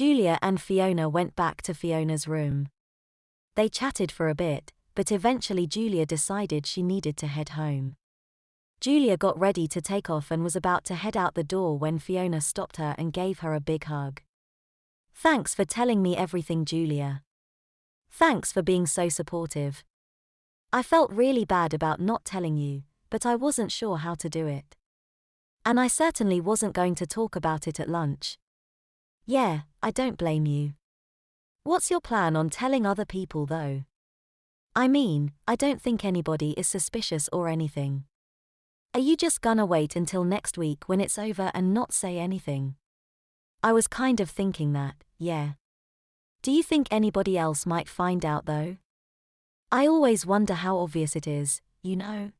Julia and Fiona went back to Fiona's room. They chatted for a bit, but eventually Julia decided she needed to head home. Julia got ready to take off and was about to head out the door when Fiona stopped her and gave her a big hug. "Thanks for telling me everything, Julia. Thanks for being so supportive. I felt really bad about not telling you, but I wasn't sure how to do it. And I certainly wasn't going to talk about it at lunch." "Yeah, I don't blame you. What's your plan on telling other people though? I mean, I don't think anybody is suspicious or anything. Are you just gonna wait until next week when it's over and not say anything?" "I was kind of thinking that, yeah. Do you think anybody else might find out though? I always wonder how obvious it is, you know.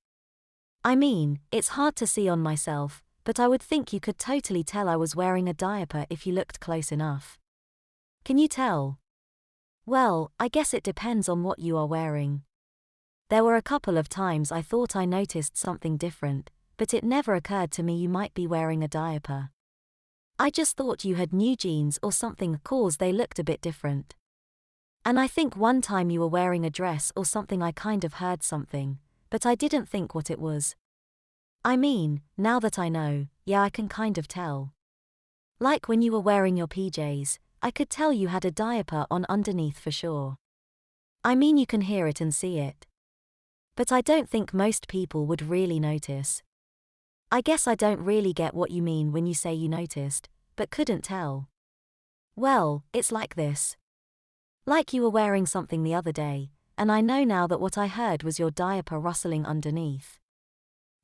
I mean, it's hard to see on myself, but I would think you could totally tell I was wearing a diaper if you looked close enough." "Can you tell?" "Well, I guess it depends on what you are wearing. There were a couple of times I thought I noticed something different, but it never occurred to me you might be wearing a diaper. I just thought you had new jeans or something 'cause they looked a bit different. And I think one time you were wearing a dress or something. I kind of heard something, but I didn't think what it was. I mean, now that I know, yeah, I can kind of tell. Like when you were wearing your PJs, I could tell you had a diaper on underneath for sure. I mean, you can hear it and see it. But I don't think most people would really notice. I guess I don't really get what you mean when you say you noticed, but couldn't tell." "Well, it's like this. Like you were wearing something the other day, and I know now that what I heard was your diaper rustling underneath.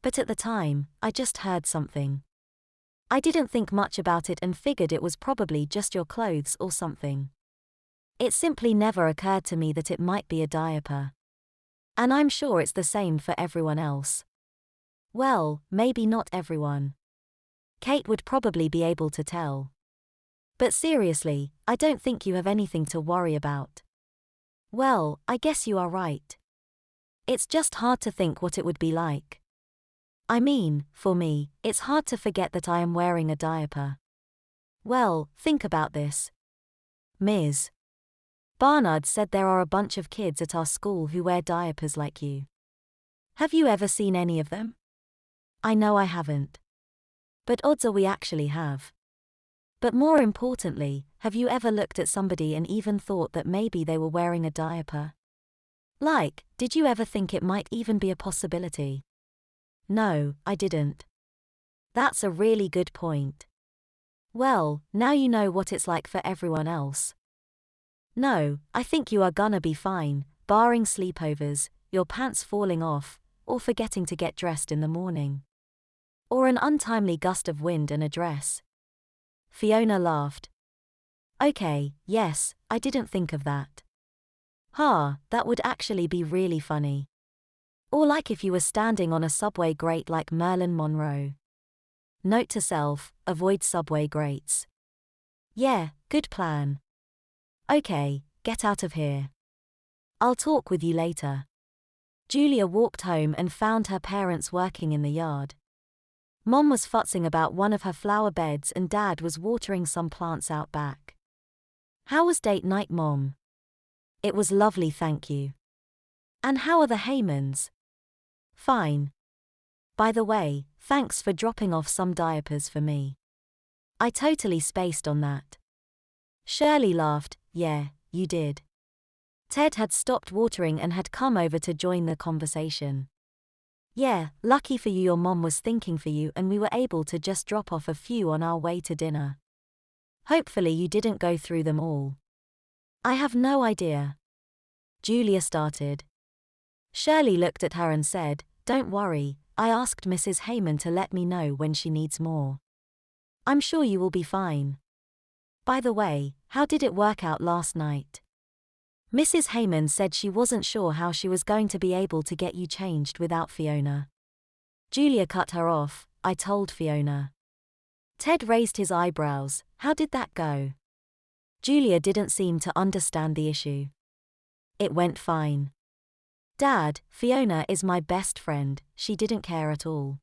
But at the time, I just heard something. I didn't think much about it and figured it was probably just your clothes or something. It simply never occurred to me that it might be a diaper. And I'm sure it's the same for everyone else." "Well, maybe not everyone. Kate would probably be able to tell. But seriously, I don't think you have anything to worry about." "Well, I guess you are right. It's just hard to think what it would be like. I mean, for me, it's hard to forget that I am wearing a diaper. Well, think about this. Ms. Barnard said there are a bunch of kids at our school who wear diapers like you. Have you ever seen any of them?" "I know I haven't. But odds are we actually have. But more importantly, have you ever looked at somebody and even thought that maybe they were wearing a diaper? Like, did you ever think it might even be a possibility?" "No, I didn't." "That's a really good point. Well, now you know what it's like for everyone else. No, I think you are gonna be fine, barring sleepovers, your pants falling off, or forgetting to get dressed in the morning. Or an untimely gust of wind and a dress." Fiona laughed. "Okay, yes, I didn't think of that. Ha, that would actually be really funny. Or like if you were standing on a subway grate like Marilyn Monroe. Note to self, avoid subway grates." "Yeah, good plan. Okay, get out of here. I'll talk with you later." Julia walked home and found her parents working in the yard. Mom was futzing about one of her flower beds and Dad was watering some plants out back. "How was date night, Mom?" "It was lovely, thank you." "And how are the Haymans?" "Fine. By the way, thanks for dropping off some diapers for me. I totally spaced on that." Shirley laughed. "Yeah, you did." Ted had stopped watering and had come over to join the conversation. "Yeah, lucky for you your mom was thinking for you and we were able to just drop off a few on our way to dinner. Hopefully you didn't go through them all." "I have no idea." Julia started. Shirley looked at her and said, "Don't worry, I asked Mrs. Heyman to let me know when she needs more. I'm sure you will be fine. By the way, how did it work out last night?" Mrs. Heyman said she wasn't sure how she was going to be able to get you changed without Fiona. Julia cut her off. "I told Fiona." Ted raised his eyebrows. "How did that go?" Julia didn't seem to understand the issue. "It went fine. Dad, Fiona is my best friend, she didn't care at all.